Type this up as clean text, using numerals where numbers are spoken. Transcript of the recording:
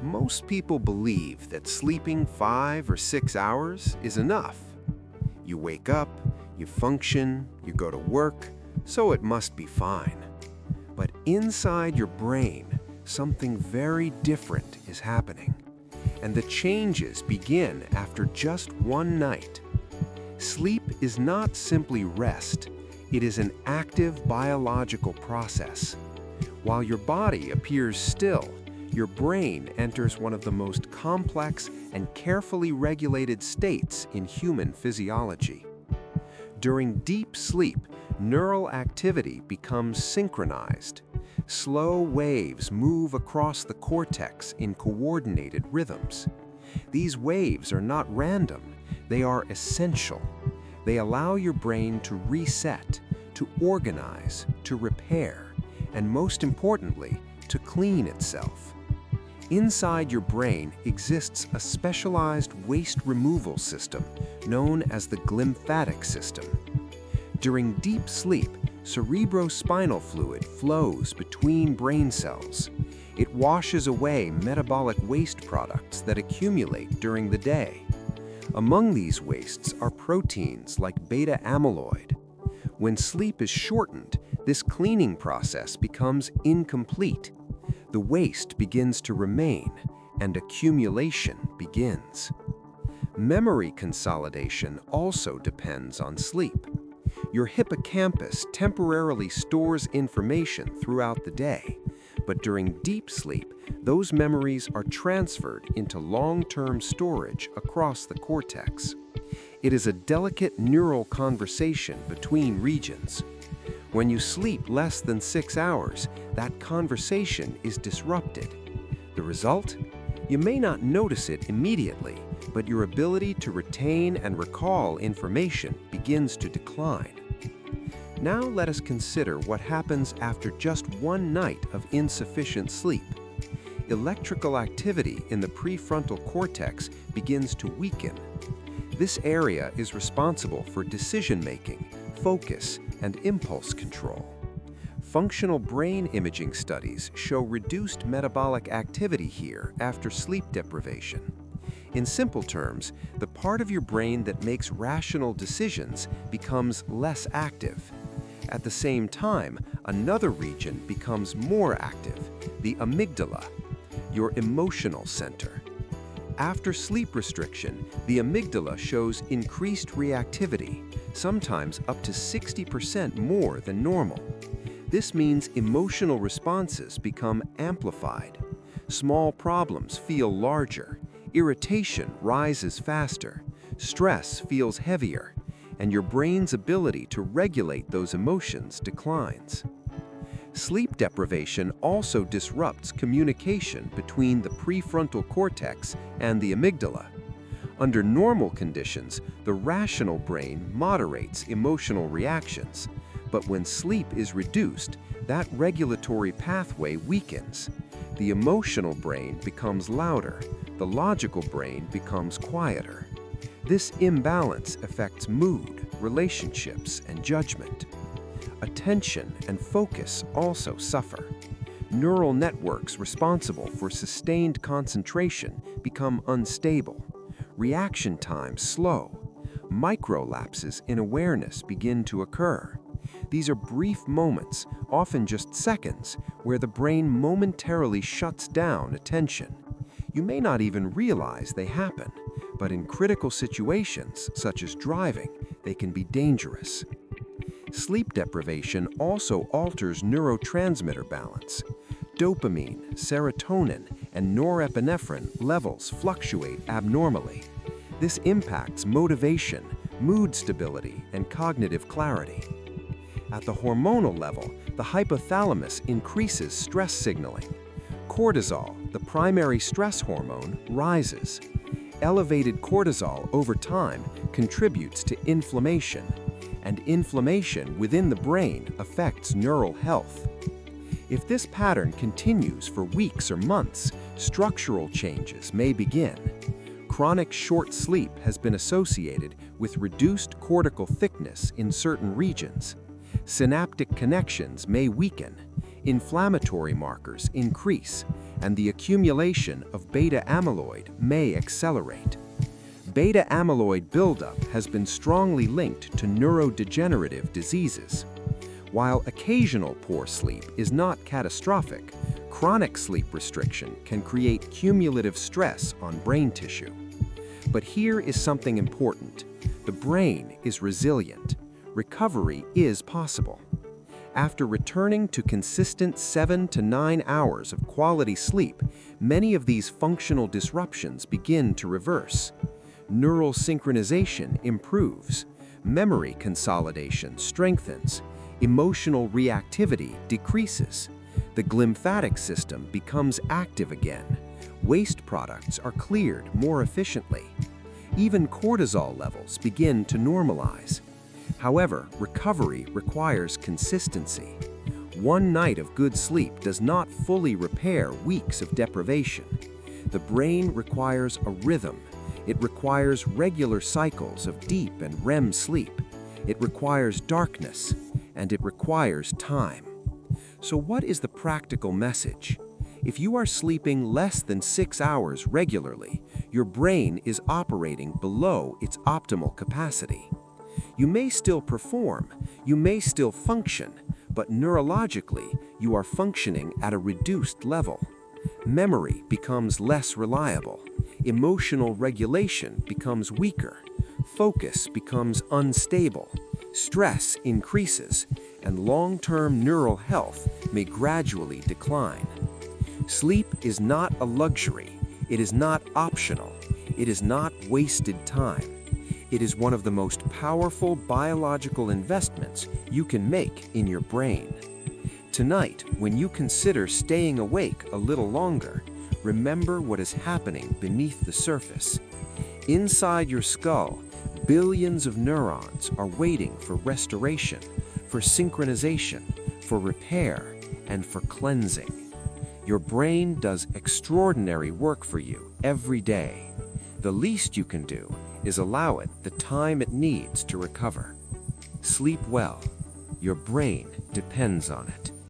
Most people believe that sleeping 5 or 6 hours is enough. You wake up, you function, you go to work, so it must be fine. But inside your brain, something very different is happening. And the changes begin after just one night. Sleep is not simply rest, it is an active biological process. While your body appears still, your brain enters one of the most complex and carefully regulated states in human physiology. During deep sleep, neural activity becomes synchronized. Slow waves move across the cortex in coordinated rhythms. These waves are not random, they are essential. They allow your brain to reset, to organize, to repair, and most importantly, to clean itself. Inside your brain exists a specialized waste removal system known as the glymphatic system. During deep sleep, cerebrospinal fluid flows between brain cells. It washes away metabolic waste products that accumulate during the day. Among these wastes are proteins like beta amyloid. When sleep is shortened, this cleaning process becomes incomplete. The waste begins to remain, and accumulation begins. Memory consolidation also depends on sleep. Your hippocampus temporarily stores information throughout the day, but during deep sleep, those memories are transferred into long-term storage across the cortex. It is a delicate neural conversation between regions. When you sleep less than 6 hours, that conversation is disrupted. The result? You may not notice it immediately, but your ability to retain and recall information begins to decline. Now let us consider what happens after just one night of insufficient sleep. Electrical activity in the prefrontal cortex begins to weaken. This area is responsible for decision-making, focus, and impulse control. Functional brain imaging studies show reduced metabolic activity here after sleep deprivation. In simple terms, the part of your brain that makes rational decisions becomes less active. At the same time, another region becomes more active, the amygdala, your emotional center. After sleep restriction, the amygdala shows increased reactivity, sometimes up to 60% more than normal. This means emotional responses become amplified. Small problems feel larger, irritation rises faster, stress feels heavier, and your brain's ability to regulate those emotions declines. Sleep deprivation also disrupts communication between the prefrontal cortex and the amygdala. Under normal conditions, the rational brain moderates emotional reactions, but when sleep is reduced, that regulatory pathway weakens. The emotional brain becomes louder, the logical brain becomes quieter. This imbalance affects mood, relationships, and judgment. Attention and focus also suffer. Neural networks responsible for sustained concentration become unstable. Reaction times slow. Microlapses in awareness begin to occur. These are brief moments, often just seconds, where the brain momentarily shuts down attention. You may not even realize they happen, but in critical situations, such as driving, they can be dangerous. Sleep deprivation also alters neurotransmitter balance. Dopamine, serotonin, and norepinephrine levels fluctuate abnormally. This impacts motivation, mood stability, and cognitive clarity. At the hormonal level, the hypothalamus increases stress signaling. Cortisol, the primary stress hormone, rises. Elevated cortisol over time contributes to inflammation, and inflammation within the brain affects neural health. If this pattern continues for weeks or months, structural changes may begin. Chronic short sleep has been associated with reduced cortical thickness in certain regions. Synaptic connections may weaken. inflammatory markers increase, and the accumulation of beta amyloid may accelerate. Beta amyloid buildup has been strongly linked to neurodegenerative diseases. While occasional poor sleep is not catastrophic, chronic sleep restriction can create cumulative stress on brain tissue. But here is something important. The brain is resilient. Recovery is possible. After returning to consistent 7 to 9 hours of quality sleep, many of these functional disruptions begin to reverse. Neural synchronization improves. Memory consolidation strengthens. Emotional reactivity decreases. The glymphatic system becomes active again. Waste products are cleared more efficiently. Even cortisol levels begin to normalize. However, recovery requires consistency. One night of good sleep does not fully repair weeks of deprivation. The brain requires a rhythm. It requires regular cycles of deep and REM sleep. It requires darkness, and it requires time. So what is the practical message? If you are sleeping less than 6 hours regularly, your brain is operating below its optimal capacity. You may still perform, you may still function, but neurologically, you are functioning at a reduced level. Memory becomes less reliable. Emotional regulation becomes weaker. Focus becomes unstable. Stress increases, and long-term neural health may gradually decline. Sleep is not a luxury. It is not optional. It is not wasted time. It is one of the most powerful biological investments you can make in your brain. Tonight, when you consider staying awake a little longer, remember what is happening beneath the surface. Inside your skull, billions of neurons are waiting for restoration, for synchronization, for repair, and for cleansing. Your brain does extraordinary work for you every day. The least you can do is allow it the time it needs to recover. Sleep well. Your brain depends on it.